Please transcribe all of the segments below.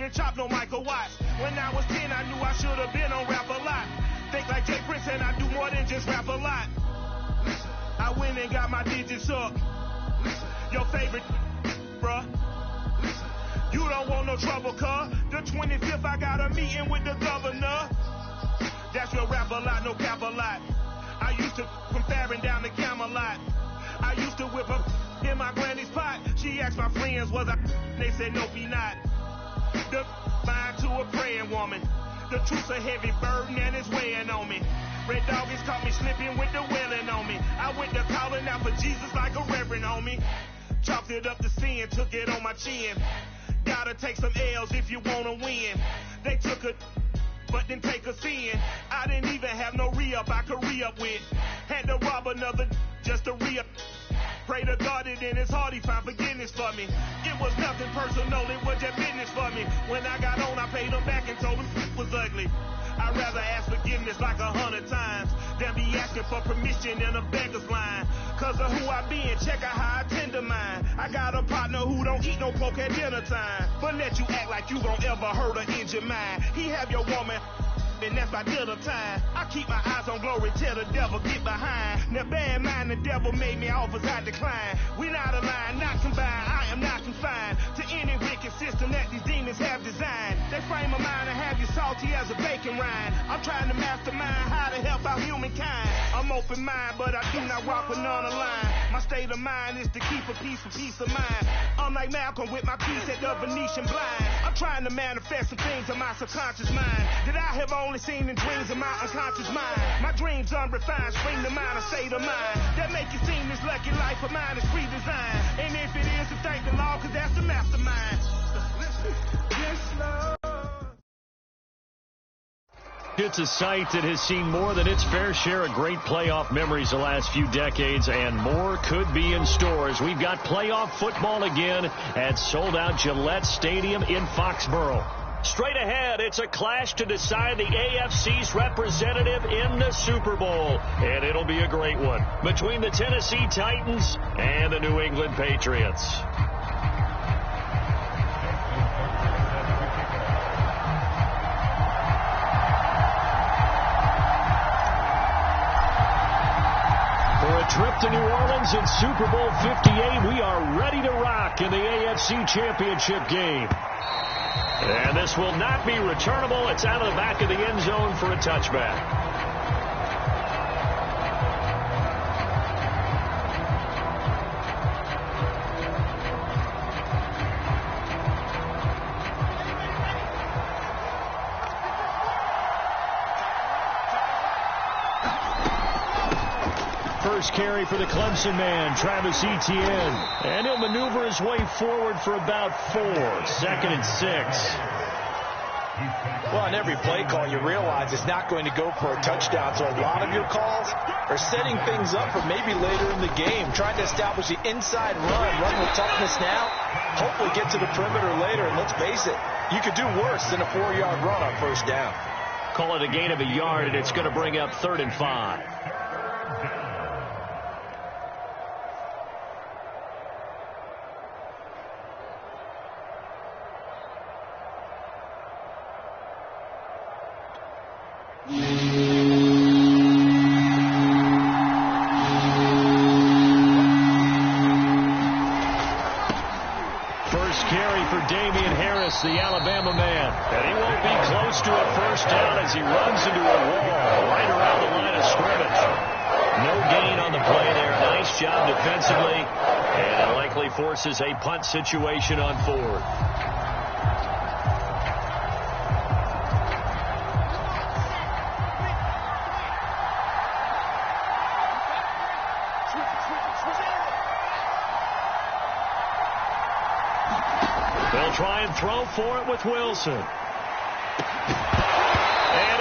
and chop no Michael Watts. When I was 10, I knew I should have been on rap a lot. Think like Jay Prince and I do more than just rap a lot. I went and got my digits up. Your favorite, bruh. You don't want no trouble, cuz. The 25th, I got a meeting with the governor. That's your rap a lot, no cap a lot. I used to from Farron down to Camelot. I used to whip up in my granny's pot. She asked my friends, was I? They said, no, be not. The mind to a praying woman. The truth's a heavy burden and it's weighing on me. Red doggies caught me slipping with the wailing on me. I went to calling out for Jesus like a reverend on me. Chalked it up to sin, took it on my chin. Gotta take some L's if you wanna win. They took a but didn't take a sin. I didn't even have no re-up I could re-up with. Had to rob another just to re-up. Pray to God it in his heart he found forgiveness for me. It was nothing personal, it was just business for me. When I got on, I paid him back and told him was ugly. I'd rather ask forgiveness like 100 times than be asking for permission in a beggar's line. Cause of who I be and check out how I tend to mine. I got a partner who don't eat no pork at dinner time, but let you act like you gon' ever hurt or injure mine. He have your woman and that's by dinner time. I keep my eyes on glory till the devil get behind. Now bear in mind the devil made me offers I decline. We not aligned, not combined, I am not confined to any wicked system that these demons have designed. They frame a mind and have you salty as a bacon rind. I'm trying to mastermind how to help out humankind. I'm open mind, but I do not rock with none aligned. My state of mind is to keep a peace for peace of mind. I'm like Malcolm with my piece at the Venetian blind. I'm trying to manifest some things in my subconscious mind that I have only seen in dreams in my unconscious mind. My dreams unrefined, spring to mind, a state of mind that make you seem this lucky life of mine is free design. And if it is, to thank the Lord, cause that's the mastermind. Yes, Lord. It's a site that has seen more than its fair share of great playoff memories the last few decades, and more could be in store as we've got playoff football again at sold-out Gillette Stadium in Foxborough. Straight ahead, it's a clash to decide the AFC's representative in the Super Bowl, and it'll be a great one between the Tennessee Titans and the New England Patriots. Trip to New Orleans in Super Bowl 58. We are ready to rock in the AFC Championship game. And this will not be returnable. It's out of the back of the end zone for a touchback. First carry for the Clemson man, Travis Etienne. And he'll maneuver his way forward for about 4. 2nd and 6. Well, on every play call, you realize it's not going to go for a touchdown. So a lot of your calls are setting things up for maybe later in the game, trying to establish the inside run with toughness now, hopefully get to the perimeter later. And let's face it, you could do worse than a 4-yard run on first down. Call it a gain of a yard, and it's going to bring up 3rd and 5. The Alabama man. And he won't be close to a first down as he runs into a wall right around the line of scrimmage. No gain on the play there. Nice job defensively. And it likely forces a punt situation on 4th. They'll try and throw for it with Wilson. And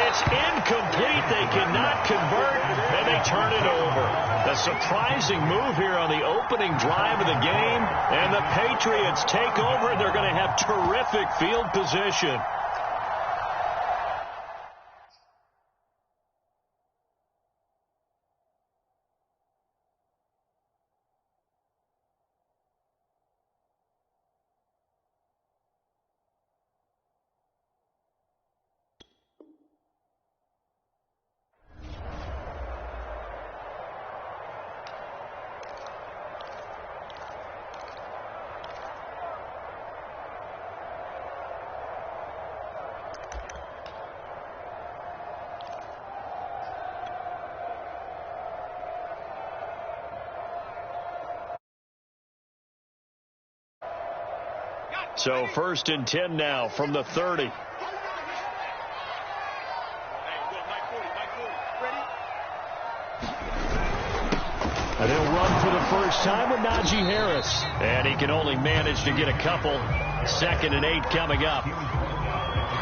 it's incomplete. They cannot convert, and they turn it over. A surprising move here on the opening drive of the game, and the Patriots take over, and they're going to have terrific field position. So 1st and 10 now from the 30. And he'll run for the first time with Najee Harris. And he can only manage to get a couple. 2nd and 8 coming up.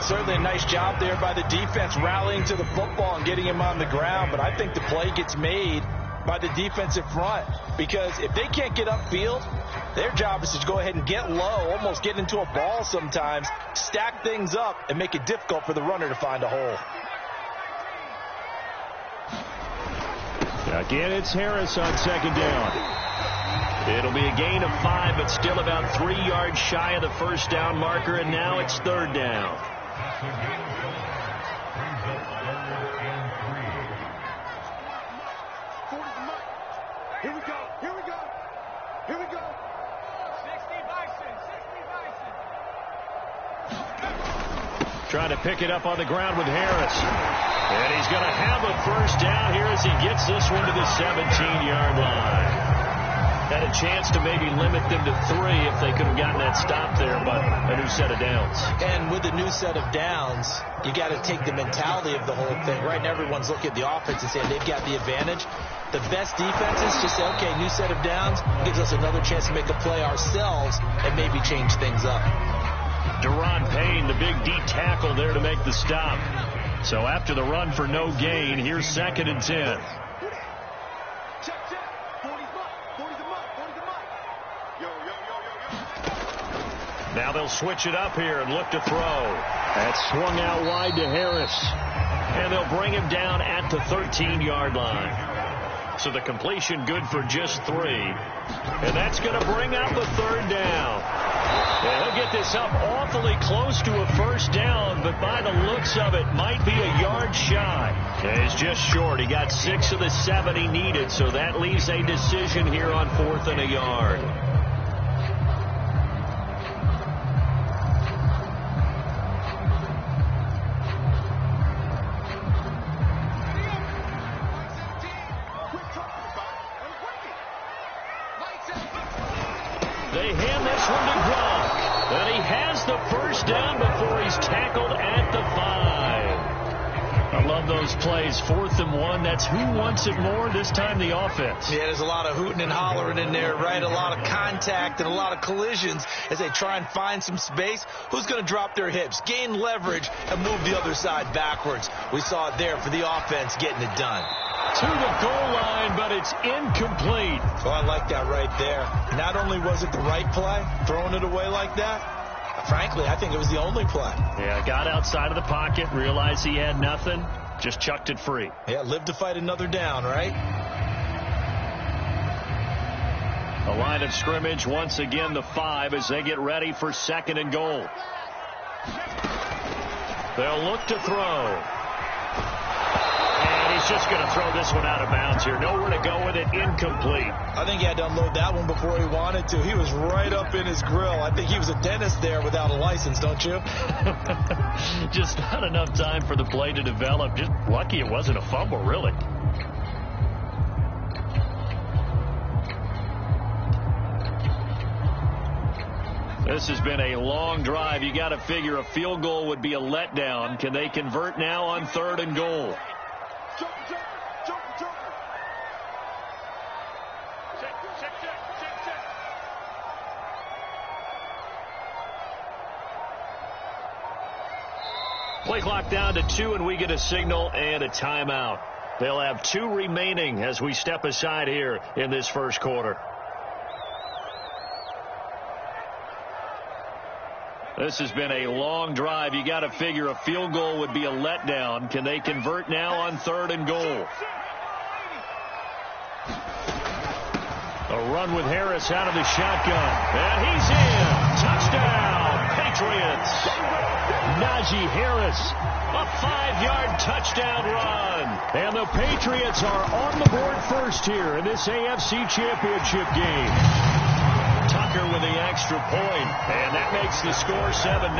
Certainly a nice job there by the defense rallying to the football and getting him on the ground. But I think the play gets made by the defensive front, because if they can't get upfield, their job is to go ahead and get low, almost get into a ball sometimes, stack things up, and make it difficult for the runner to find a hole. Again, it's Harris on 2nd down. It'll be a gain of 5, but still about 3 yards shy of the first down marker, and now it's 3rd down. Here we go. Trying to pick it up on the ground with Harris. And he's going to have a first down here as he gets this one to the 17-yard line. Had a chance to maybe limit them to 3 if they could have gotten that stop there, but a new set of downs. And with the new set of downs, you got to take the mentality of the whole thing. Right now, everyone's looking at the offense and saying they've got the advantage. The best defenses just say, okay, new set of downs gives us another chance to make a play ourselves and maybe change things up. Deron Payne, the big D tackle there to make the stop. So after the run for no gain, here's 2nd and 10. Now they'll switch it up here and look to throw. That's swung out wide to Harris. And they'll bring him down at the 13-yard line. So the completion good for just 3. And that's going to bring out the 3rd down. And he'll get this up awfully close to a first down, but by the looks of it, might be a yard shy. And he's just short. He got 6 of the 7 he needed, so that leaves a decision here on 4th and a yard. They hand this one to Gronk. And he has the first down before he's tackled at the 5. I love those plays. 4th and 1. That's who wants it more, this time the offense. Yeah, there's a lot of hooting and hollering in there, right? A lot of contact and a lot of collisions as they try and find some space. Who's going to drop their hips, gain leverage, and move the other side backwards? We saw it there for the offense getting it done. To the goal line, but it's incomplete. Oh, I like that right there. Not only was it the right play, throwing it away like that, frankly, I think it was the only play. Yeah, got outside of the pocket, realized he had nothing, just chucked it free. Yeah, live to fight another down, right? A line of scrimmage, once again the 5 as they get ready for 2nd and goal. They'll look to throw. And he's just going to throw this one out of bounds here. Nowhere to go with it, incomplete. I think he had to unload that one before he wanted to. He was right up in his grill. I think he was a dentist there without a license, don't you? Just not enough time for the play to develop. Just lucky it wasn't a fumble, really. This has been a long drive. You got to figure a field goal would be a letdown. Can they convert now on 3rd and goal? Play clock down to 2, and we get a signal and a timeout. They'll have 2 remaining as we step aside here in this first quarter. This has been a long drive. You got to figure a field goal would be a letdown. Can they convert now on 3rd and goal? A run with Harris out of the shotgun. And he's in. Touchdown, Patriots. Najee Harris, a 5-yard touchdown run. And the Patriots are on the board first here in this AFC Championship game. Tucker with the extra point, and that makes the score 7-0.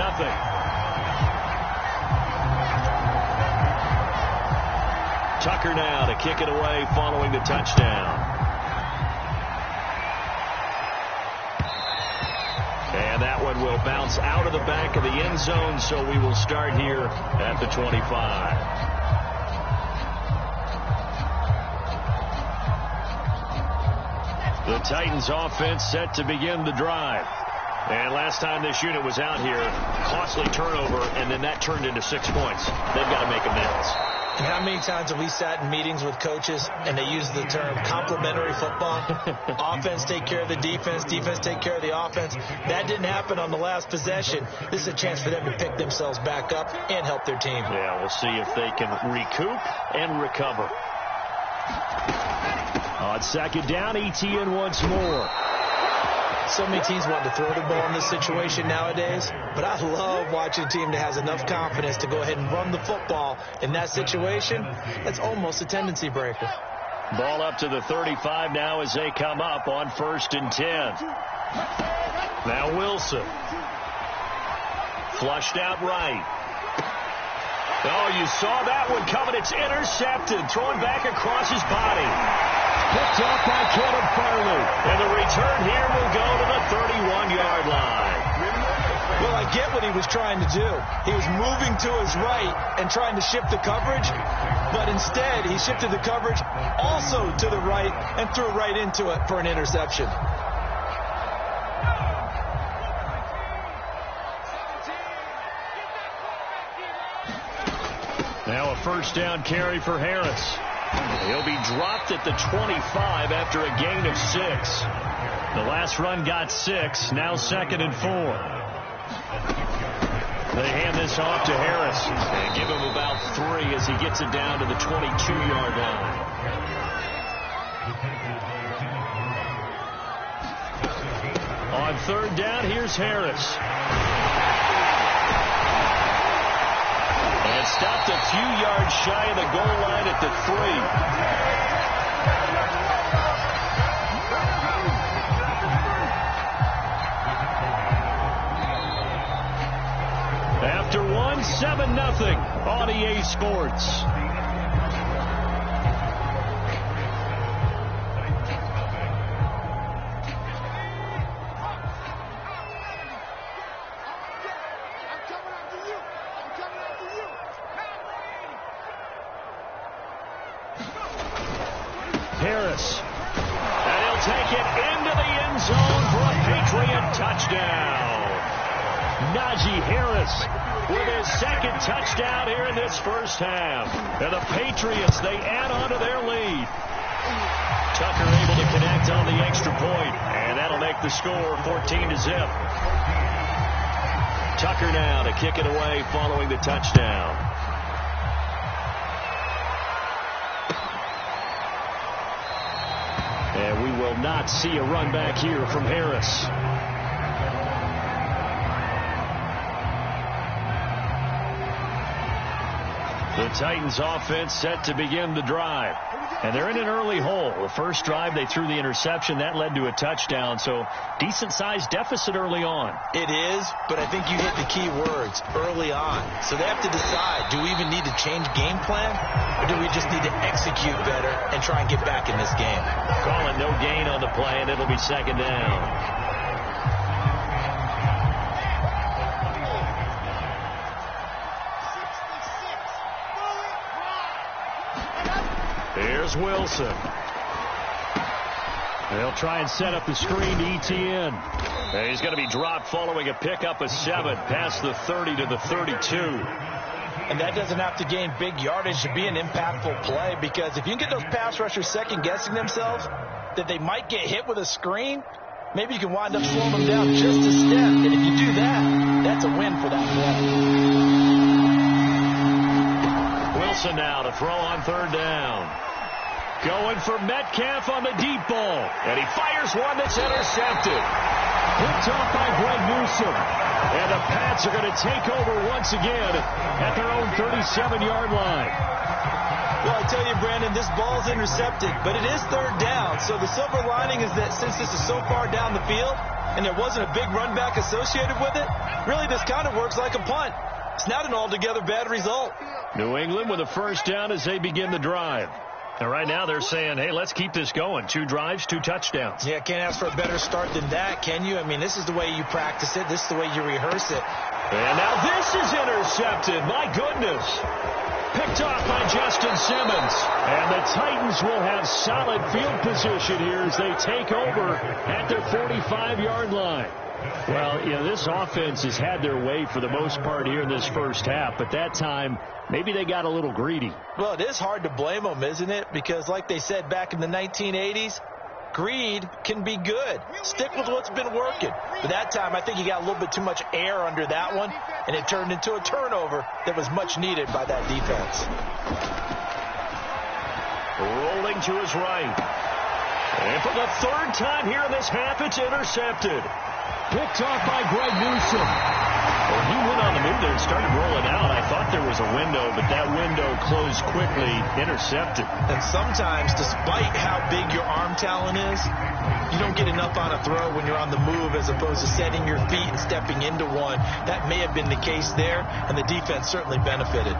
Tucker now to kick it away following the touchdown. And And that one will bounce out of the back of the end zone, so we will start here at the 25. The Titans offense set to begin the drive. And last time this unit was out here, costly turnover, and then that turned into 6 points. They've got to make amends. And how many times have we sat in meetings with coaches and they use the term complementary football? Offense take care of the defense, defense take care of the offense. That didn't happen on the last possession. This is a chance for them to pick themselves back up and help their team. Yeah, we'll see if they can recoup and recover. On second down, ETN once more. So many teams want to throw the ball in this situation nowadays, but I love watching a team that has enough confidence to go ahead and run the football in that situation. That's almost a tendency breaker. Ball up to the 35 now as they come up on 1st and 10. Now Wilson. Flushed out right. Oh, you saw that one coming. It's intercepted. Thrown back across his body. Picked off by Kevin Farley. And the return here will go to the 31-yard line. Well, I get what he was trying to do. He was moving to his right and trying to shift the coverage, but instead he shifted the coverage also to the right and threw right into it for an interception. Now a first down carry for Harris. He'll be dropped at the 25 after a gain of 6. The last run got 6. Now 2nd and 4. They hand this off to Harris and give him about 3 as he gets it down to the 22-yard line. On 3rd down, here's Harris. And stopped a few yards shy of the goal line at the 3. After 1, 7-0 on EA Sports. Harris. And he'll take it into the end zone for a Patriot touchdown. Najee Harris with his 2nd touchdown here in this first half. And the Patriots, they add on to their lead. Tucker able to connect on the extra point, and that'll make the score 14-0. Tucker now to kick it away following the touchdown. And we will not see a run back here from Harris. The Titans offense set to begin the drive. And they're in an early hole. The first drive, they threw the interception. That led to a touchdown. So decent-sized deficit early on. It is, but I think you hit the key words, early on. So they have to decide, do we even need to change game plan? Or do we just need to execute better and try and get back in this game? Call it no gain on the play, and it'll be 2nd down. Here's Wilson. They'll try and set up the screen to ETN. And he's going to be dropped following a pickup of 7 past the 30 to the 32. And that doesn't have to gain big yardage to be an impactful play, because if you can get those pass rushers second-guessing themselves that they might get hit with a screen, maybe you can wind up slowing them down just a step. And if you do that, that's a win for that play. Wilson now to throw on 3rd down. Going for Metcalf on the deep ball. And he fires one that's intercepted. Picked off by Greg Newsome. And the Pats are going to take over once again at their own 37-yard line. Well, I tell you, Brandon, this ball's intercepted, but it is 3rd down. So the silver lining is that since this is so far down the field and there wasn't a big run back associated with it, really this kind of works like a punt. It's not an altogether bad result. New England with a first down as they begin the drive. And right now they're saying, hey, let's keep this going. 2 drives, 2 touchdowns. Yeah, can't ask for a better start than that, can you? I mean, this is the way you practice it. This is the way you rehearse it. And now this is intercepted. My goodness. Picked off by Justin Simmons. And the Titans will have solid field position here as they take over at their 45-yard line. Well, you know, this offense has had their way for the most part here in this first half, but that time, maybe they got a little greedy. Well, it is hard to blame them, isn't it? Because like they said back in the 1980s, greed can be good. Stick with what's been working. But that time, I think you got a little bit too much air under that one, and it turned into a turnover that was much needed by that defense. Rolling to his right. And for the 3rd time here in this half, it's intercepted. Picked off by Greg Newsome. Well, he went on the move there and started rolling out. I thought there was a window, but that window closed quickly. Intercepted. And sometimes, despite how big your arm talent is, you don't get enough on a throw when you're on the move as opposed to setting your feet and stepping into one. That may have been the case there, and the defense certainly benefited.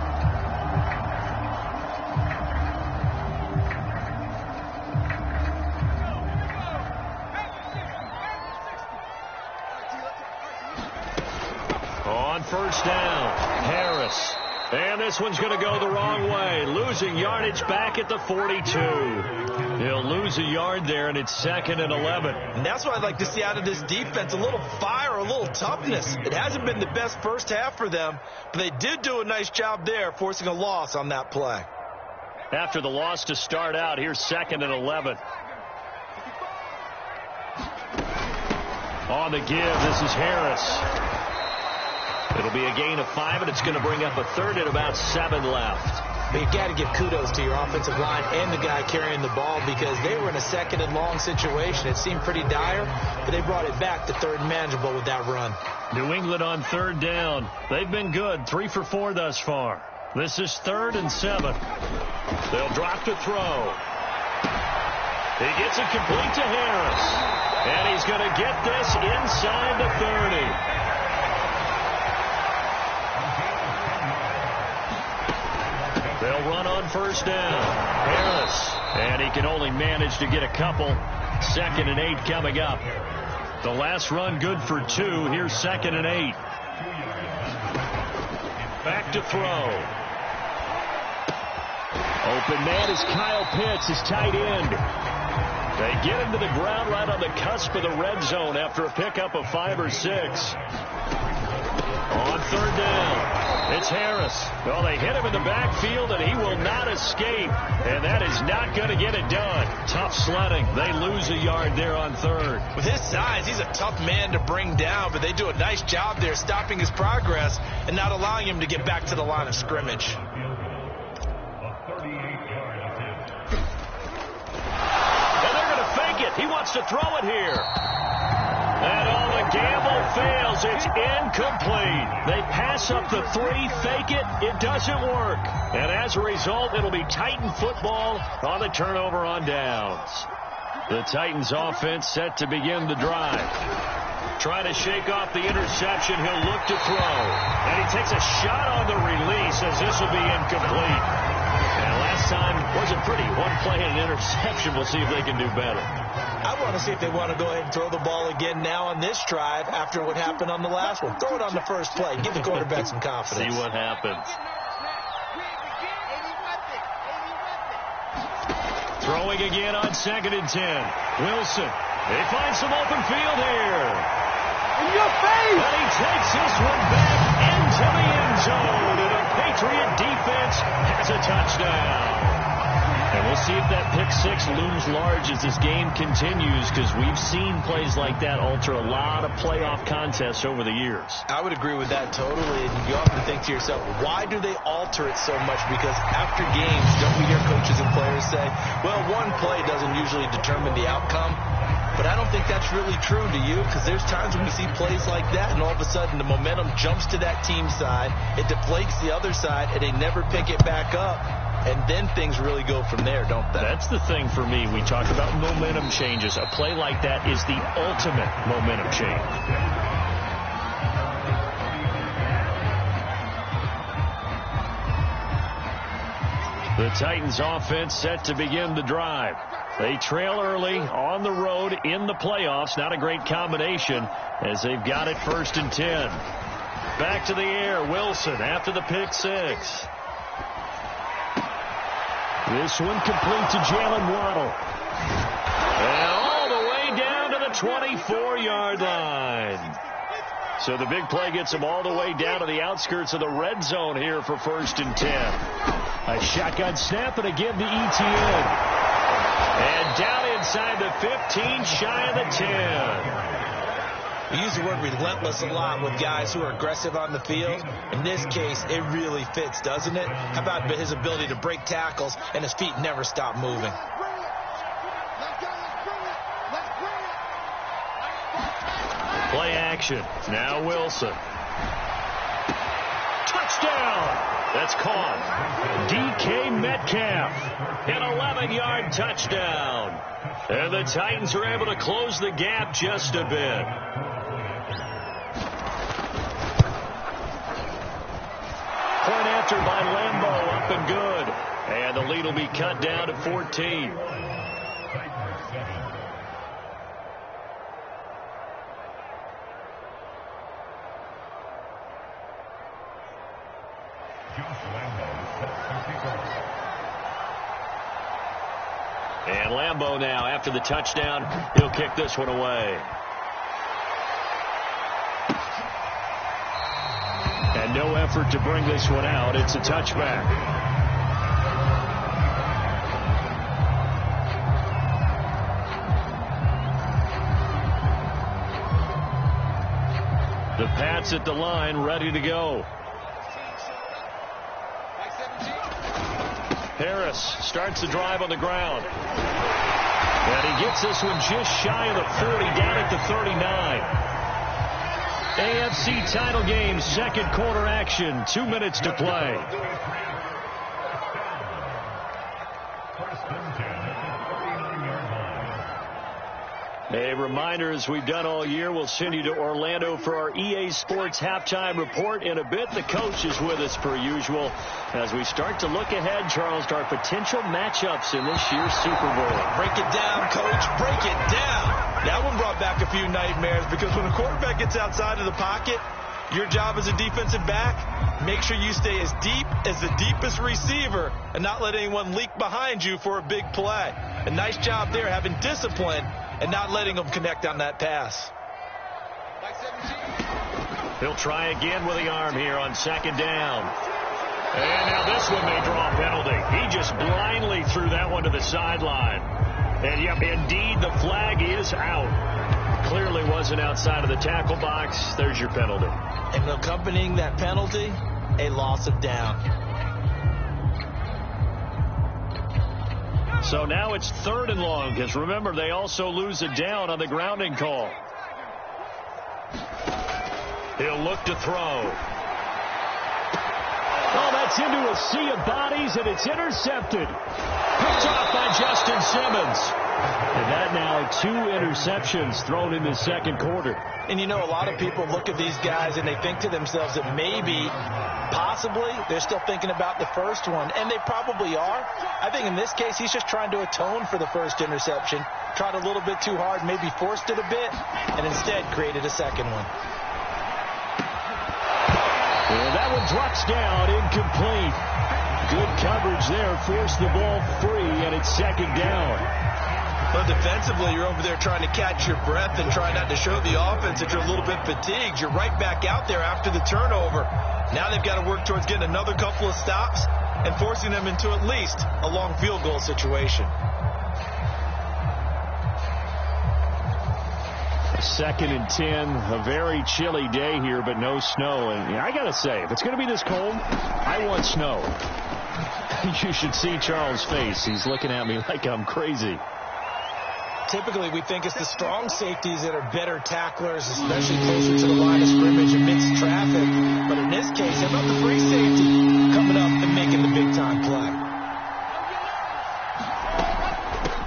On first down, Harris. And this one's going to go the wrong way. Losing yardage back at the 42. He'll lose a yard there, and it's 2nd and 11. And that's what I'd like to see out of this defense, a little fire, a little toughness. It hasn't been the best first half for them, but they did do a nice job there, forcing a loss on that play. After the loss to start out, here's 2nd and 11. On the give, this is Harris. It'll be a gain of 5, and it's going to bring up a 3rd and about 7 left. But you've got to give kudos to your offensive line and the guy carrying the ball because they were in a 2nd and long situation. It seemed pretty dire, but they brought it back to 3rd and manageable with that run. New England on 3rd down. They've been good, 3 for 4 thus far. This is 3rd and 7. They'll drop to throw. He gets it complete to Harris. And he's going to get this inside the 30. They'll run on first down. Harris. And he can only manage to get a couple. 2nd and 8 coming up. The last run good for 2. Here's 2nd and 8. Back to throw. Open man is Kyle Pitts, his tight end. They get him to the ground right on the cusp of the red zone after a pickup of 5 or 6. On 3rd down. It's Harris. Well, they hit him in the backfield, and he will not escape. And that is not going to get it done. Tough sledding. They lose a yard there on 3rd. With his size, he's a tough man to bring down, but they do a nice job there stopping his progress and not allowing him to get back to the line of scrimmage. And they're going to fake it. He wants to throw it here. And all the gamble fails. It's incomplete. They pass up the 3, fake it. It doesn't work. And as a result, it'll be Titan football on the turnover on downs. The Titans offense set to begin the drive. Trying to shake off the interception. He'll look to throw. And he takes a shot on the release as this will be incomplete. And last time wasn't pretty. 1 play and an interception. We'll see if they can do better. I want to see if they want to go ahead and throw the ball again now on this drive after what happened on the last one. Throw it on the first play. Give the quarterback some confidence. See what happens. Throwing again on 2nd and 10. Wilson. They find some open field here. In your face! And he takes this one back into the end zone. And a Patriot defense has a touchdown. And we'll see if that pick 6 looms large as this game continues, because we've seen plays like that alter a lot of playoff contests over the years. I would agree with that totally. And you often think to yourself, why do they alter it so much? Because after games, don't we hear coaches and players say, well, 1 play doesn't usually determine the outcome. But I don't think that's really true to you, because there's times when we see plays like that, and all of a sudden the momentum jumps to that team side, it deflates the other side, and they never pick it back up. And then things really go from there, don't they? That's the thing for me. We talk about momentum changes. A play like that is the ultimate momentum change. The The Titans offense set to begin the drive. They trail early on the road in the playoffs. Not a great combination as they've got it 1st and 10. Back to the air. Wilson after the pick 6. This one complete to Jalen Waddle. And all the way down to the 24-yard line. So the big play gets them all the way down to the outskirts of the red zone here for 1st and 10. A shotgun snap and again to Etienne. And down inside the 15, shy of the 10. We use the word relentless a lot with guys who are aggressive on the field. In this case, it really fits, doesn't it? How about his ability to break tackles and his feet never stop moving? Play action. Now Wilson. Touchdown. That's caught. DK Metcalf. An 11-yard touchdown. And the Titans are able to close the gap just a bit. Point after by Lambeau, up and good. And the lead will be cut down to 14. And Lambeau now, after the touchdown, he'll kick this one away. And no effort to bring this one out. It's a touchback. The Pats at the line, ready to go. Harris starts the drive on the ground. And he gets this one just shy of the 40, down at the 39. AFC title game, second quarter action, 2 minutes to play. A reminder, as we've done all year, we'll send you to Orlando for our EA Sports halftime report in a bit. The coach is with us per usual as we start to look ahead, Charles, to our potential matchups in this year's Super Bowl. Break it down, Coach. Break it down. That one brought back a few nightmares because when a quarterback gets outside of the pocket, your job as a defensive back, make sure you stay as deep as the deepest receiver and not let anyone leak behind you for a big play. A nice job there, having discipline and not letting them connect on that pass. He'll try again with the arm here on 2nd down. And now this one may draw a penalty. He just blindly threw that one to the sideline. And, yep, indeed, the flag is out. Clearly wasn't outside of the tackle box. There's your penalty. And accompanying that penalty, a loss of down. So now it's 3rd and long, because remember, they also lose a down on the grounding call. He'll look to throw. Oh, that's into a sea of bodies, and it's intercepted. Picked off by Justin Simmons. And that now 2 interceptions thrown in the second quarter. And you know, a lot of people look at these guys and they think to themselves that maybe, possibly, they're still thinking about the first one. And they probably are. I think in this case, he's just trying to atone for the first interception. Tried a little bit too hard, maybe forced it a bit, and instead created a second one. And that one drops down, incomplete. Good coverage there, forced the ball free, and it's 2nd down. But defensively, you're over there trying to catch your breath and try not to show the offense that you're a little bit fatigued. You're right back out there after the turnover. Now they've got to work towards getting another couple of stops and forcing them into at least a long field goal situation. 2nd and 10, a very chilly day here, but no snow. And I got to say, if it's going to be this cold, I want snow. You should see Charles' face. He's looking at me like I'm crazy. Typically, we think it's the strong safeties that are better tacklers, especially closer to the line of scrimmage amidst traffic. But in this case, how about the free safety coming up and making the big-time play?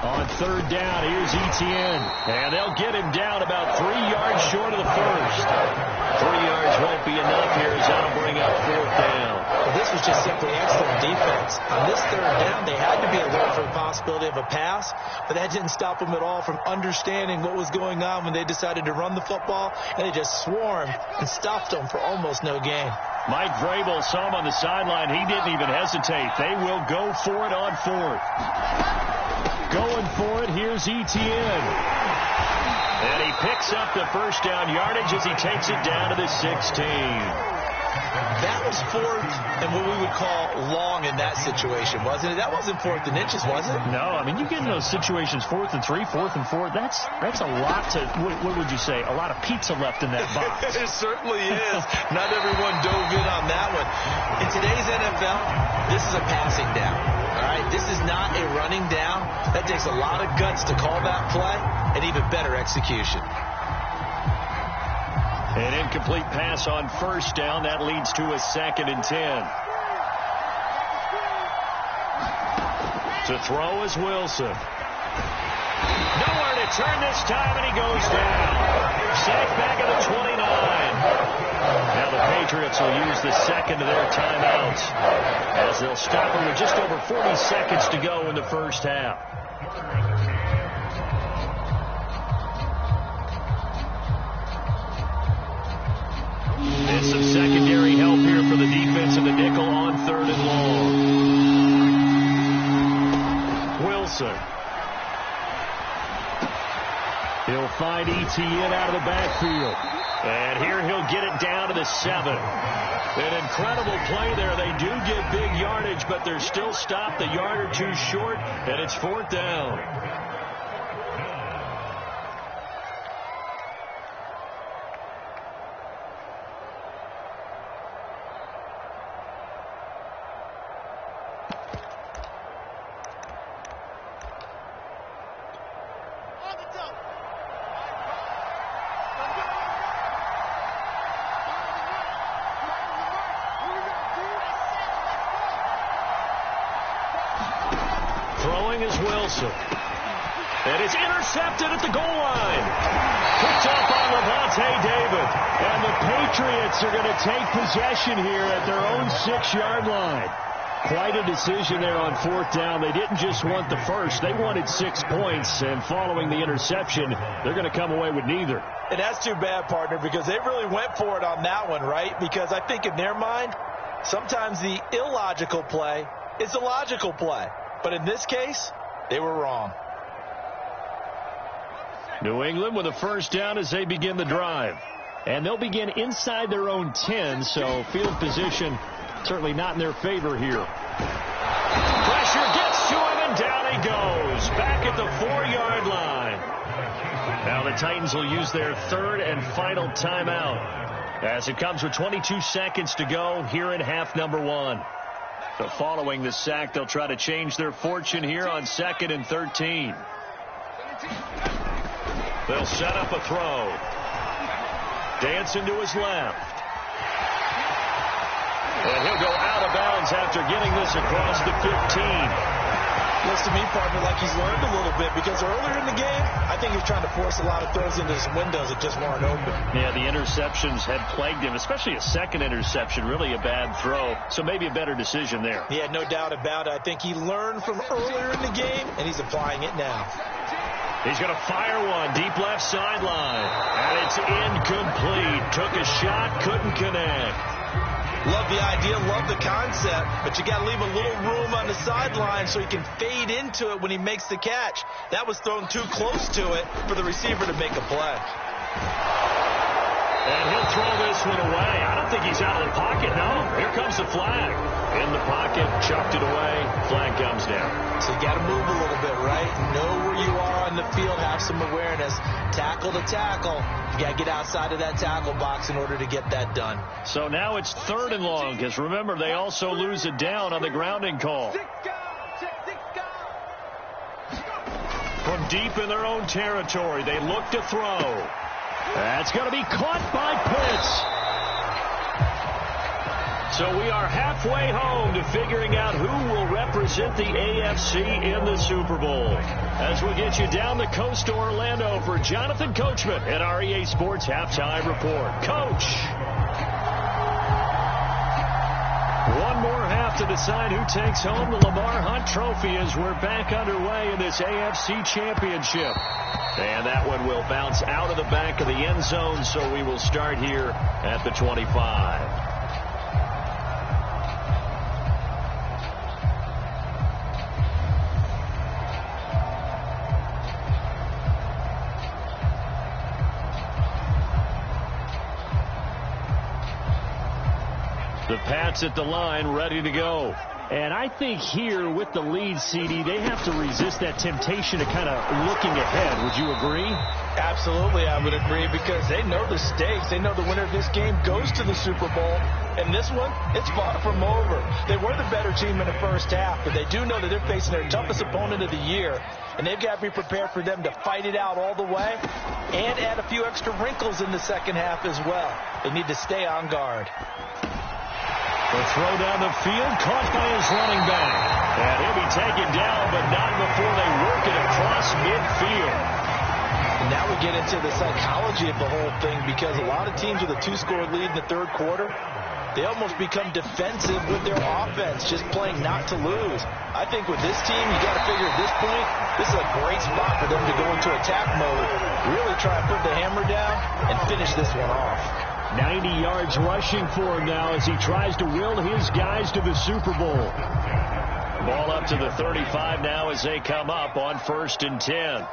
On 3rd down, here's Etienne. And they'll get him down about 3 yards short of the first. 3 yards won't be enough here as that'll bring up 4th down. Well, this was just simply excellent defense. defense on this third down, they had to be alert for the possibility of a pass, but that didn't stop them at all from understanding what was going on when they decided to run the football, and they just swarmed and stopped them for almost no gain. Mike Vrabel saw him on the sideline. He didn't even hesitate. They will go for it on fourth. Going for it, here's Etienne. And he picks up the first down yardage as he takes it down to the 16. That was fourth and what we would call long in that situation, wasn't it? That wasn't fourth and inches, was it? No, I mean, you get in those situations, 4th and 3, 4th and 4, that's a lot to, what would you say, a lot of pizza left in that box. It certainly is. Not everyone dove in on that one. In today's NFL, this is a passing down. All right, this is not a running down. That takes a lot of guts to call that play and even better execution. An incomplete pass on first down. That leads to a 2nd and 10. To throw is Wilson. Nowhere to turn this time, and he goes down. Sacked back at the 29. Now the Patriots will use the second of their timeouts as they'll stop him with just over 40 seconds to go in the first half. And some secondary help here for the defense in the nickel on 3rd and long. Wilson. He'll find Etienne out of the backfield. And here he'll get it down to the 7. An incredible play there. They do get big yardage, but they're still stopped a yard or two short, and it's 4th down. And it's intercepted at the goal line. Picked up on Levante David. And the Patriots are going to take possession here at their own 6-yard line. Quite a decision there on 4th down. They didn't just want the first. They wanted 6 points. And following the interception, they're going to come away with neither. And that's too bad, partner, because they really went for it on that one, right? Because I think in their mind, sometimes the illogical play is a logical play. But in this case, they were wrong. New England with a first down as they begin the drive. And they'll begin inside their own 10, so field position certainly not in their favor here. Pressure gets to him, and down he goes. Back at the 4-yard line. Now the Titans will use their 3rd and final timeout as it comes with 22 seconds to go here in half number 1. So following the sack, they'll try to change their fortune here on 2nd and 13. They'll set up a throw. Dancing to his left. And he'll go out of bounds after getting this across the 15. Looks to me, partner, like he's learned a little bit, because earlier in the game, I think he was trying to force a lot of throws into his windows that just weren't open. Yeah, the interceptions had plagued him, especially a second interception, really a bad throw. So maybe a better decision there. Yeah, no doubt about it. I think he learned from earlier in the game, and he's applying it now. He's going to fire one, deep left sideline. And it's incomplete. Took a shot, couldn't connect. Love the idea, love the concept, but you got to leave a little room on the sideline so he can fade into it when he makes the catch. That was thrown too close to it for the receiver to make a play. And he'll throw this one away. I don't think he's out of the pocket, no. Here comes the flag. In the pocket, chucked it away. Flag comes down. So you got to move a little bit, right? Know where you are on the field, have some awareness. Tackle to tackle. You got to get outside of that tackle box in order to get that done. So now it's 3rd and long, because remember, they also lose it down on the grounding call. From deep in their own territory, they look to throw. That's going to be caught by Pitts. So we are halfway home to figuring out who will represent the AFC in the Super Bowl. As we get you down the coast to Orlando for Jonathan Coachman at our EA Sports Halftime Report. Coach. One more half. playoff to decide who takes home the Lamar Hunt Trophy as we're back underway in this AFC Championship. And that one will bounce out of the back of the end zone, so we will start here at the 25. The Pats at the line, ready to go. And I think here with the lead, CD, they have to resist that temptation to kind of looking ahead. Would you agree? Absolutely, I would agree, because they know the stakes. They know the winner of this game goes to the Super Bowl. And this one, it's far from over. They were the better team in the first half, but they do know that they're facing their toughest opponent of the year. And they've got to be prepared for them to fight it out all the way and add a few extra wrinkles in the second half as well. They need to stay on guard. The throw down the field, caught by his running back. And he'll be taken down, but not before they work it across midfield. Now we get into the psychology of the whole thing, because a lot of teams with a 2-score lead in the third quarter, they almost become defensive with their offense, just playing not to lose. I think with this team, you got to figure at this point, this is a great spot for them to go into attack mode, really try to put the hammer down and finish this one off. 90 yards rushing for him now as he tries to will his guys to the Super Bowl. Ball up to the 35 now as they come up on 1st and 10.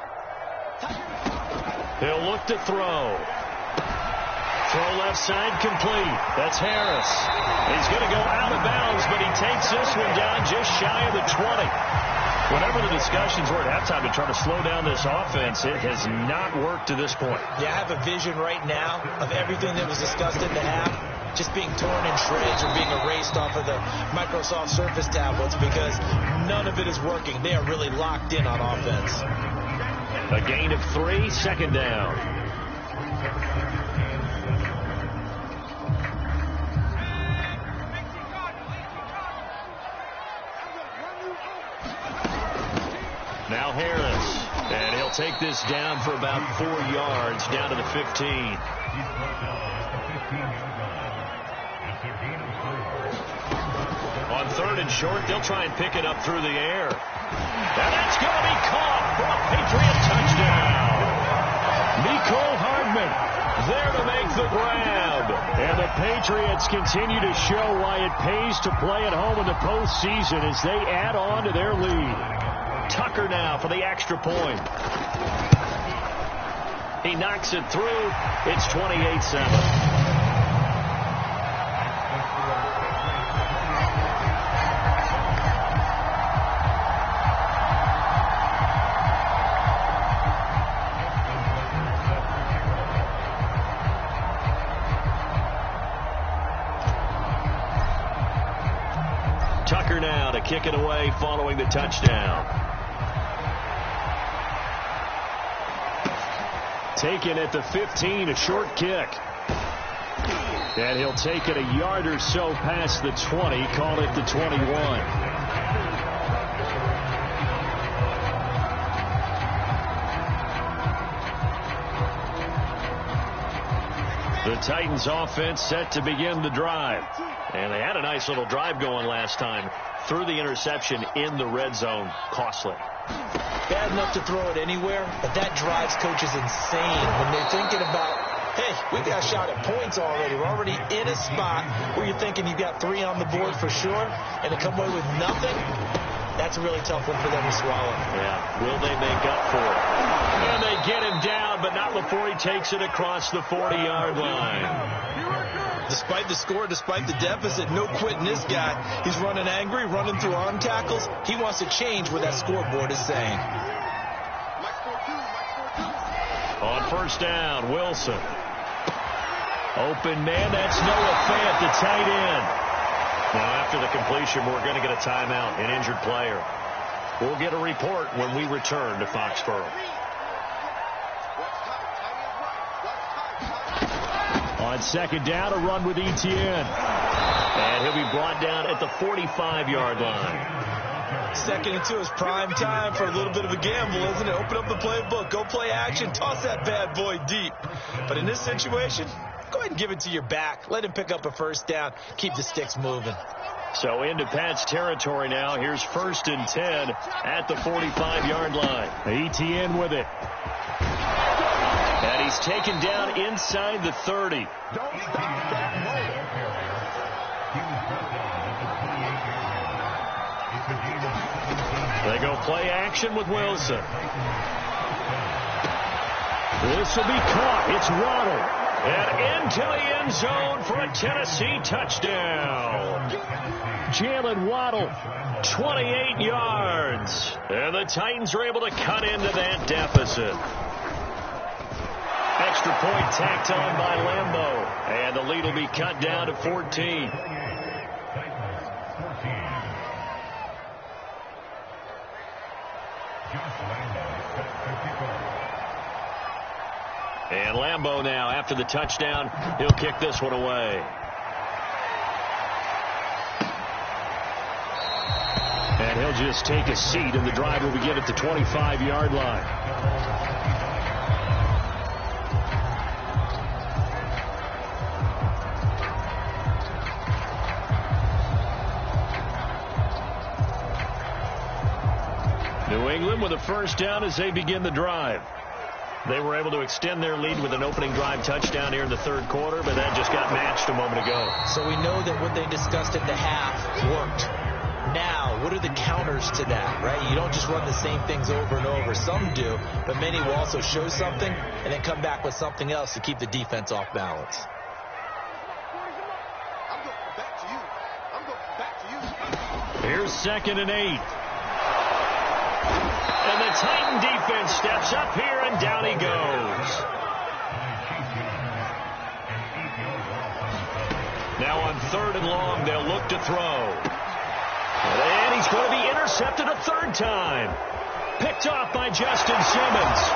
He'll look to throw. Throw left side complete. That's Harris. He's going to go out of bounds, but he takes this one down just shy of the 20. Whenever the discussions were at halftime to try to slow down this offense, it has not worked to this point. Yeah, I have a vision right now of everything that was discussed in the half just being torn in shreds or being erased off of the Microsoft Surface tablets, because none of it is working. They are really locked in on offense. A gain of 3, second down. Now Harris, and he'll take this down for about 4 yards, down to the 15. On 3rd and short, they'll try and pick it up through the air. And that's going to be caught for a Patriot touchdown. Mecole Hardman there to make the grab. And the Patriots continue to show why it pays to play at home in the postseason as they add on to their lead. Tucker now for the extra point. He knocks it through. It's 28-7. Tucker now to kick it away following the touchdown. Taken at the 15, a short kick. And he'll take it a yard or so past the 20, call it the 21. The Titans offense set to begin the drive. And they had a nice little drive going last time. Threw the interception in the red zone. Costly. Bad enough to throw it anywhere, but that drives coaches insane when they're thinking about, hey, we got a shot at points already. We're already in a spot where you're thinking you've got 3 on the board for sure, and to come away with nothing, that's a really tough one for them to swallow. Yeah, will they make up for it? And they get him down, but not before he takes it across the 40-yard line. Despite the score, despite the deficit, no quitting this guy. He's running angry, running through arm tackles. He wants to change what that scoreboard is saying. On 1st down, Wilson. Open man, that's Noah Fant, the tight end. Now after the completion, we're going to get a timeout, an injured player. We'll get a report when we return to Foxborough. On 2nd down, a run with Etienne. And he'll be brought down at the 45-yard line. 2nd and 2 is prime time for a little bit of a gamble, isn't it? Open up the playbook, go play action, toss that bad boy deep. But in this situation, go ahead and give it to your back. Let him pick up a 1st down. Keep the sticks moving. So into Pat's territory now. Here's 1st and 10 at the 45-yard line. ETN with it. And he's taken down inside the 30. They go play action with Wilson. This will be caught. It's Waddle. And into the end zone for a Tennessee touchdown. Jalen Waddle. 28 yards. And the Titans are able to cut into that deficit. Extra point tacked on by Lambeau. And the lead will be cut down to 14. And Lambeau now, after the touchdown, he'll kick this one away. And he'll just take a seat, and the drive will begin at the 25-yard line. New England with a first down as they begin the drive. They were able to extend their lead with an opening drive touchdown here in the 3rd quarter, but that just got matched a moment ago. So we know that what they discussed at the half worked. Now, what are the counters to that, right? You don't just run the same things over and over. Some do, but many will also show something and then come back with something else to keep the defense off balance. Here's 2nd and 8. And the Titan defense steps up here, and down he goes. Now on 3rd and long, they'll look to throw. And he's going to be intercepted a 3rd time. Picked off by Justin Simmons.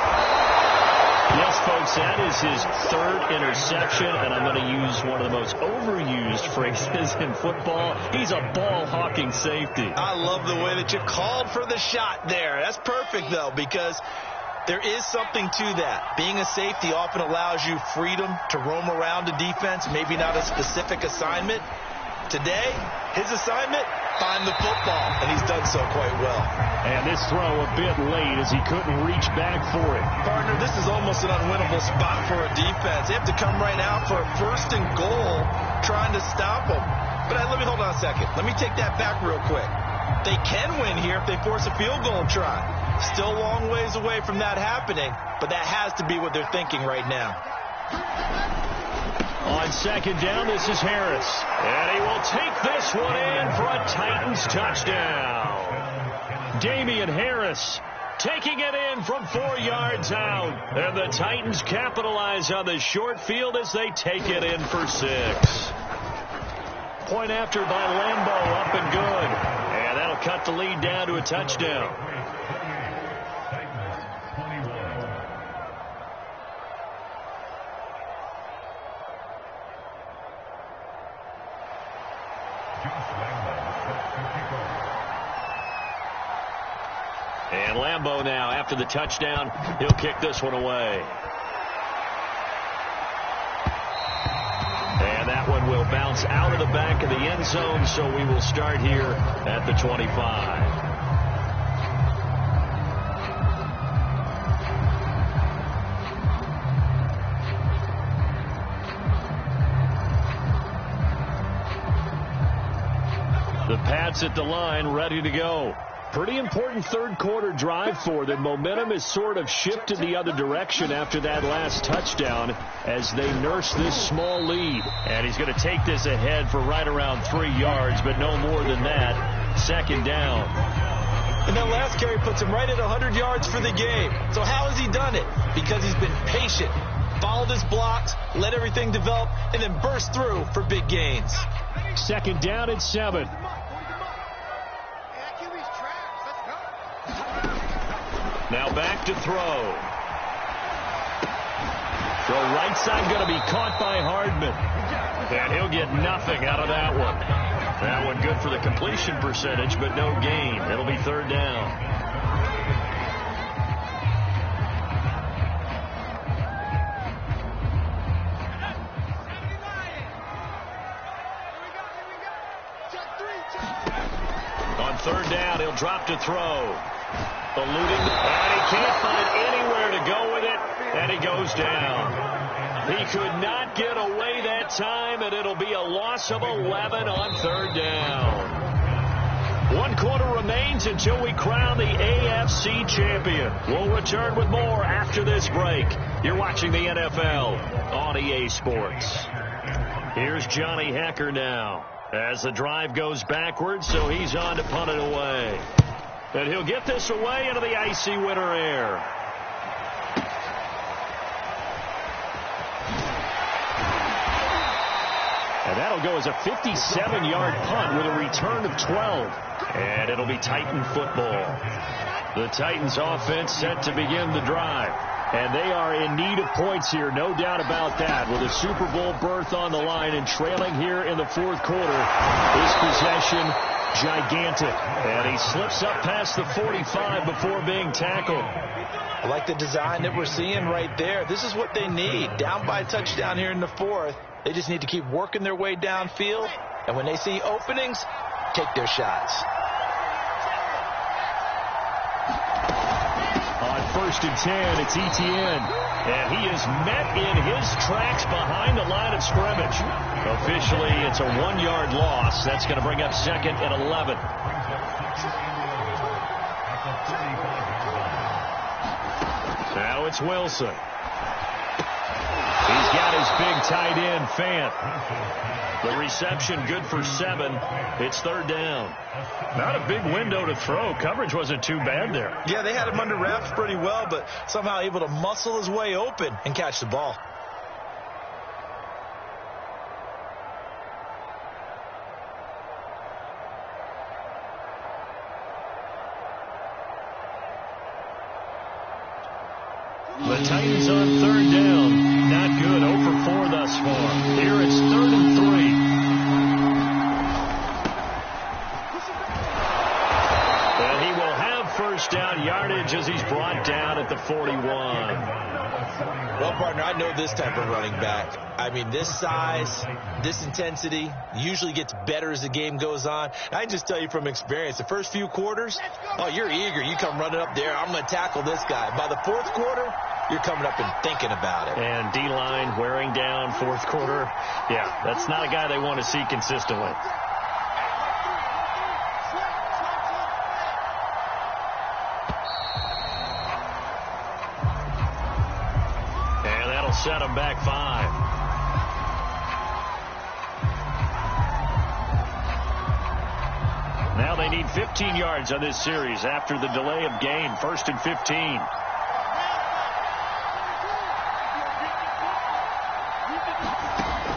Yes, folks, that is his 3rd interception, and I'm going to use one of the most overused phrases in football. He's a ball-hawking safety. I love the way that you called for the shot there. That's perfect, though, because there is something to that. Being a safety often allows you freedom to roam around the defense, maybe not a specific assignment. Today, his assignment, find the football, and he's done so quite well. And this throw a bit late as he couldn't reach back for it. Partner, this is almost an unwinnable spot for a defense. They have to come right out for a 1st and goal trying to stop him. But let me hold on a second. Let me take that back real quick. They can win here if they force a field goal try. Still a long ways away from that happening, but that has to be what they're thinking right now. On 2nd down, this is Harris. And he will take this one in for a Titans touchdown. Damian Harris taking it in from 4 yards out. And the Titans capitalize on the short field as they take it in for 6. Point after by Lambeau, up and good. And that'll cut the lead down to a touchdown. And Lambeau now, after the touchdown, he'll kick this one away. And that one will bounce out of the back of the end zone, so we will start here at the 25. The Pats at the line, ready to go. Pretty important 3rd quarter drive for them. Momentum has sort of shifted the other direction after that last touchdown as they nurse this small lead. And he's going to take this ahead for right around 3 yards, but no more than that. 2nd down. And that last carry puts him right at 100 yards for the game. So how has he done it? Because he's been patient, followed his blocks, let everything develop, and then burst through for big gains. 2nd down and 7. Now back to throw. Throw right side going to be caught by Hardman. And he'll get nothing out of that one. That one good for the completion percentage, but no gain. It'll be 3rd down. On third down, he'll drop to throw. Eluding, and he can't find anywhere to go with it, and he goes down. He could not get away that time, and it'll be a loss of 11 on third down. 1 quarter remains until we crown the AFC champion. We'll return with more after this break. You're watching the NFL on EA Sports. Here's Johnny Hecker now as the drive goes backwards, so he's on to punt it away. And he'll get this away into the icy winter air. And that'll go as a 57-yard punt with a return of 12. And it'll be Titan football. The Titans offense set to begin the drive. And they are in need of points here, no doubt about that. With a Super Bowl berth on the line and trailing here in the fourth quarter, his possession gigantic. And he slips up past the 45 before being tackled. I like the design that we're seeing right there. This is what they need. Down by a touchdown here in the fourth. They just need to keep working their way downfield. And when they see openings, take their shots. On 1st and 10, it's Etienne. And he is met in his tracks behind the line of scrimmage. Officially, it's a 1-yard loss. That's going to bring up 2nd and 11. Now it's Wilson. He's got his big tight end, Fant. The reception good for 7. It's third down. Not a big window to throw. Coverage wasn't too bad there. Yeah, they had him under wraps pretty well, but somehow able to muscle his way open and catch the ball. The Titans on third down. Not good. 0 for 4 thus far. Here it's 3rd and 3. And he will have first down yardage as he's brought down at the 41. Well, partner, I know this type of running back. I mean, this size, this intensity usually gets better as the game goes on. I can just tell you from experience, the first few quarters, oh, you're eager. You come running up there. I'm going to tackle this guy. By the fourth quarter, you're coming up and thinking about it. And D-line wearing down fourth quarter. Yeah, that's not a guy they want to see consistently. And that'll set them back 5. Now they need 15 yards on this series after the delay of game. 1st and 15.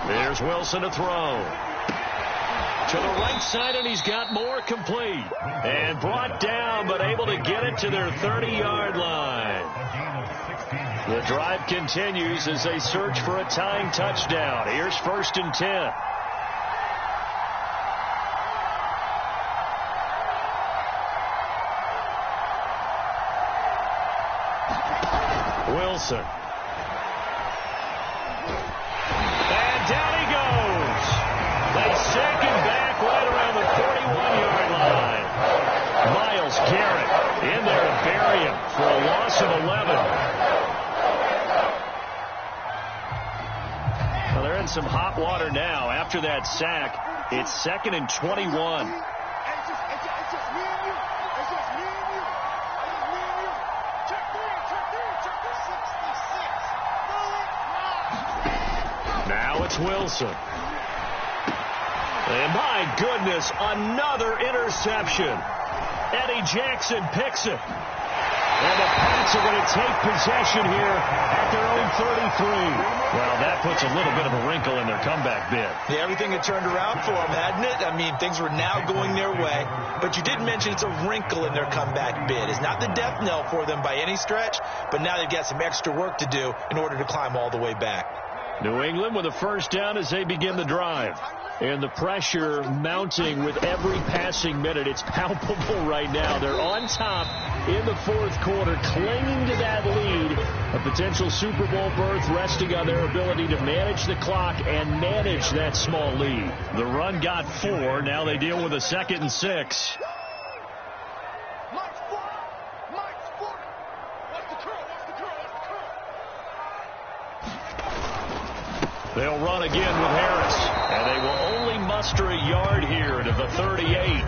There's Wilson to throw. To the right side, and he's got more complete. And brought down, but able to get it to their 30-yard line. The drive continues as they search for a tying touchdown. Here's 1st and 10. Wilson. And down he goes. They second back right around the 41-yard line. Myles Garrett in there to bury him for a loss of 11. Well, they're in some hot water now. After that sack, it's 2nd and 21. Now it's Wilson. And my goodness, another interception. Eddie Jackson picks it. And the Pats are going to take possession here at their own 33. Well, that puts a little bit of a wrinkle in their comeback bid. Yeah, everything had turned around for them, hadn't it? I mean, things were now going their way. But you did mention it's a wrinkle in their comeback bid. It's not the death knell for them by any stretch, but now they've got some extra work to do in order to climb all the way back. New England with a first down as they begin the drive. And the pressure mounting with every passing minute. It's palpable right now. They're on top in the fourth quarter, clinging to that lead. A potential Super Bowl berth resting on their ability to manage the clock and manage that small lead. The run got 4. Now they deal with a 2nd and 6. They'll run again with Harris, and they will only muster a yard here to the 38.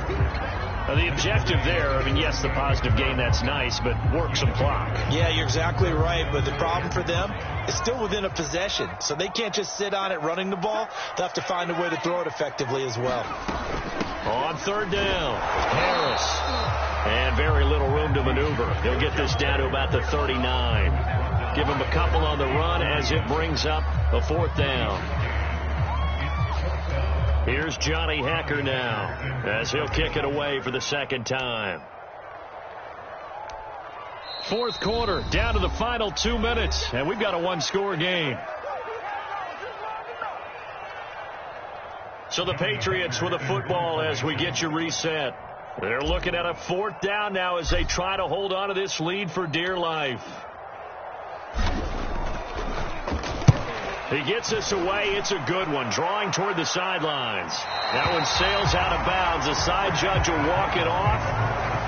Now, the objective there, I mean, yes, the positive gain, that's nice, but work some clock. Yeah, you're exactly right, but the problem for them is still within a possession, so they can't just sit on it running the ball. They'll have to find a way to throw it effectively as well. On 3rd down, Harris, and very little room to maneuver. He'll get this down to about the 39. Give him a couple on the run as it brings up a 4th down. Here's Johnny Hacker now as he'll kick it away for the 2nd time. 4th quarter, down to the final 2 minutes, and we've got a 1-score game. So the Patriots with a football as we get you reset. They're looking at a 4th down now as they try to hold on to this lead for dear life. He gets us away. It's a good one. Drawing toward the sidelines. That one sails out of bounds. The side judge will walk it off.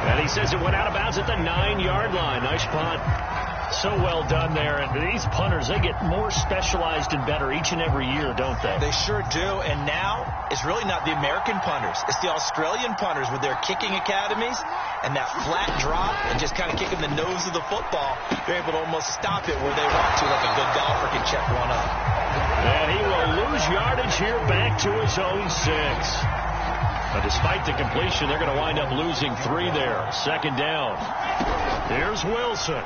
And he says it went out of bounds at the 9-yard line. Nice punt. So well done there. And these punters, they get more specialized and better each and every year, don't they? They sure do. And now it's really not the American punters. It's the Australian punters with their kicking academies and that flat drop and just kind of kicking the nose of the football. They're able to almost stop it where they want to, like a good golfer can check one up. And he will lose yardage here back to his own 6. But despite the completion, they're going to wind up losing 3 there. 2nd down. Here's Wilson.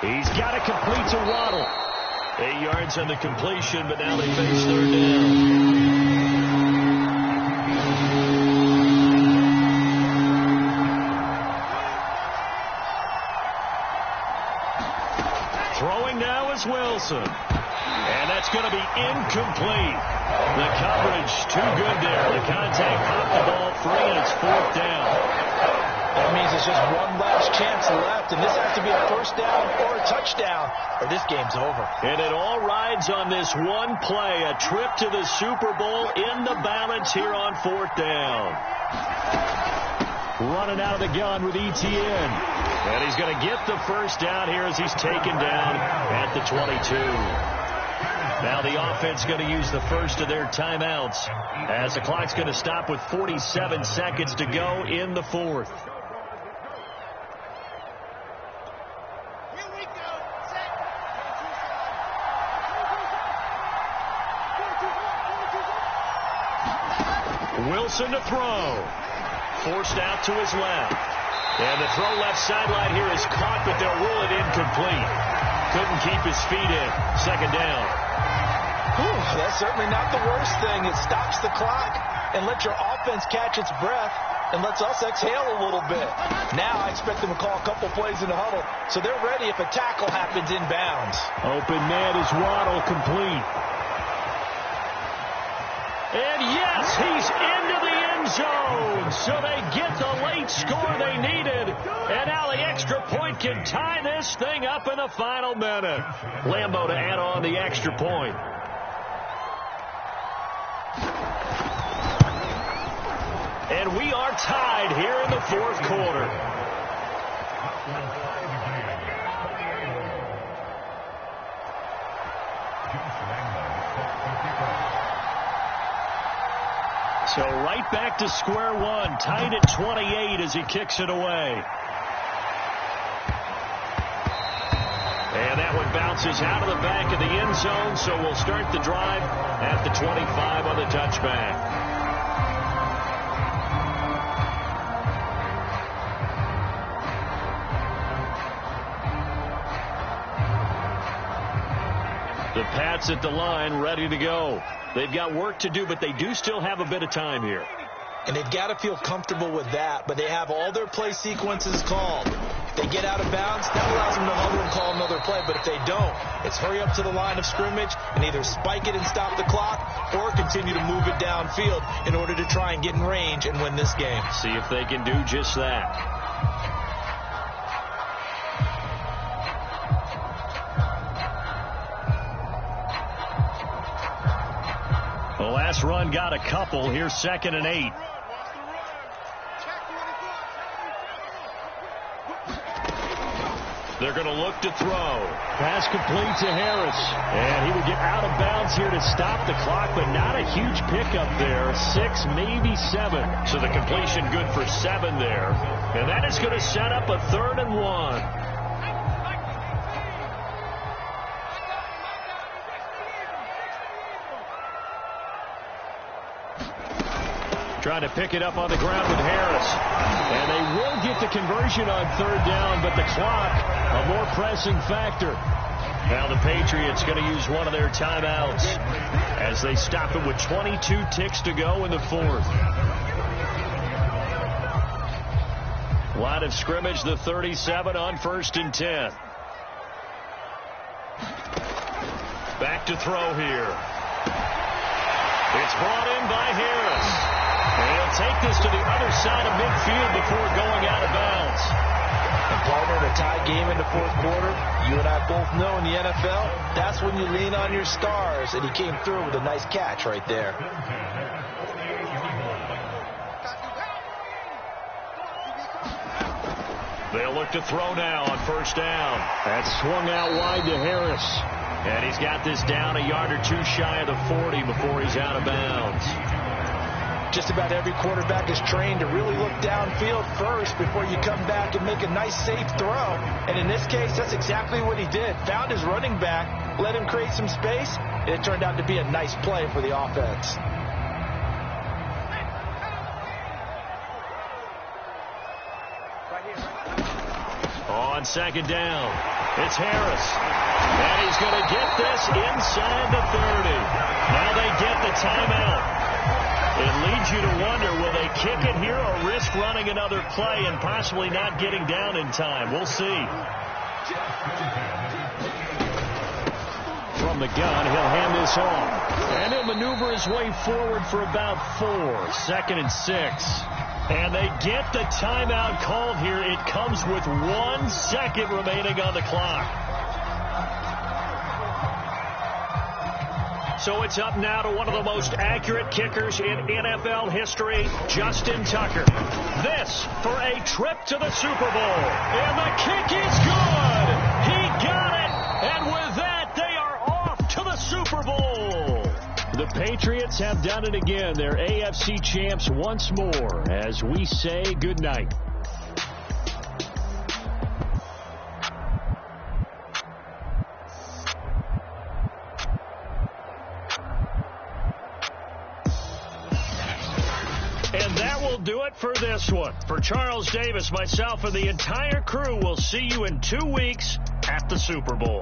He's got to complete to Waddle. 8 yards on the completion, but now they face 3rd down. Throwing now is Wilson. And that's going to be incomplete. The coverage too good there. The contact popped the ball free, and it's 4th down. That means it's just one last chance left, and this has to be a 1st down or a touchdown, or this game's over. And it all rides on this one play, a trip to the Super Bowl in the balance here on 4th down. Running out of the gun with Etienne. And he's going to get the 1st down here as he's taken down at the 22. Now the offense going to use the first of their timeouts as the clock's going to stop with 47 seconds to go in the 4th. Wilson to throw. Forced out to his left. And the throw left sideline here is caught, but they'll rule it incomplete. Couldn't keep his feet in. 2nd down. Whew, that's certainly not the worst thing. It stops the clock and lets your offense catch its breath and lets us exhale a little bit. Now I expect them to call a couple plays in the huddle, so they're ready if a tackle happens inbounds. Open man is Waddle, complete. And yes, he's into the end zone. So they get the late score they needed. And now the extra point can tie this thing up in the final minute. Lambeau to add on the extra point. And we are tied here in the 4th quarter. So right back to square one, tied at 28 as he kicks it away. And that one bounces out of the back of the end zone, so we'll start the drive at the 25 on the touchback. The Pats at the line, ready to go. They've got work to do, but they do still have a bit of time here. And they've got to feel comfortable with that, but they have all their play sequences called. They get out of bounds. That allows them to huddle and call another play. But if they don't, it's hurry up to the line of scrimmage and either spike it and stop the clock or continue to move it downfield in order to try and get in range and win this game. See if they can do just that. The last run got a couple. Here's 2nd and 8. They're going to look to throw. Pass complete to Harris. And he would get out of bounds here to stop the clock, but not a huge pickup there. 6, maybe 7. So the completion good for 7 there. And that is going to set up a 3rd and 1. Trying to pick it up on the ground with Harris. And they will get the conversion on 3rd down, but the clock, a more pressing factor. Now the Patriots going to use one of their timeouts as they stop it with 22 ticks to go in the 4th. Line of scrimmage, the 37 on 1st and 10. Back to throw here. It's brought in by Harris. And he'll take this to the other side of midfield before going out of bounds. And partner, in a tie game in the 4th quarter, you and I both know in the NFL, that's when you lean on your stars. And he came through with a nice catch right there. They'll look to throw now on 1st down. That's swung out wide to Harris. And he's got this down a yard or 2 shy of the 40 before he's out of bounds. Just about every quarterback is trained to really look downfield first before you come back and make a nice, safe throw. And in this case, that's exactly what he did. Found his running back, let him create some space, and it turned out to be a nice play for the offense. On 2nd down, it's Harris. And he's going to get this inside the 30. Now they get the timeout. It leads you to wonder, will they kick it here or risk running another play and possibly not getting down in time? We'll see. From the gun, he'll hand this off. And he'll maneuver his way forward for about 4. 2nd and 6. And they get the timeout called here. It comes with 1 second remaining on the clock. So it's up now to one of the most accurate kickers in NFL history, Justin Tucker. This for a trip to the Super Bowl. And the kick is good. He got it. And with that, they are off to the Super Bowl. The Patriots have done it again. They're AFC champs once more as we say goodnight. And that will do it for this one. For Charles Davis, myself, and the entire crew, we'll see you in 2 weeks at the Super Bowl.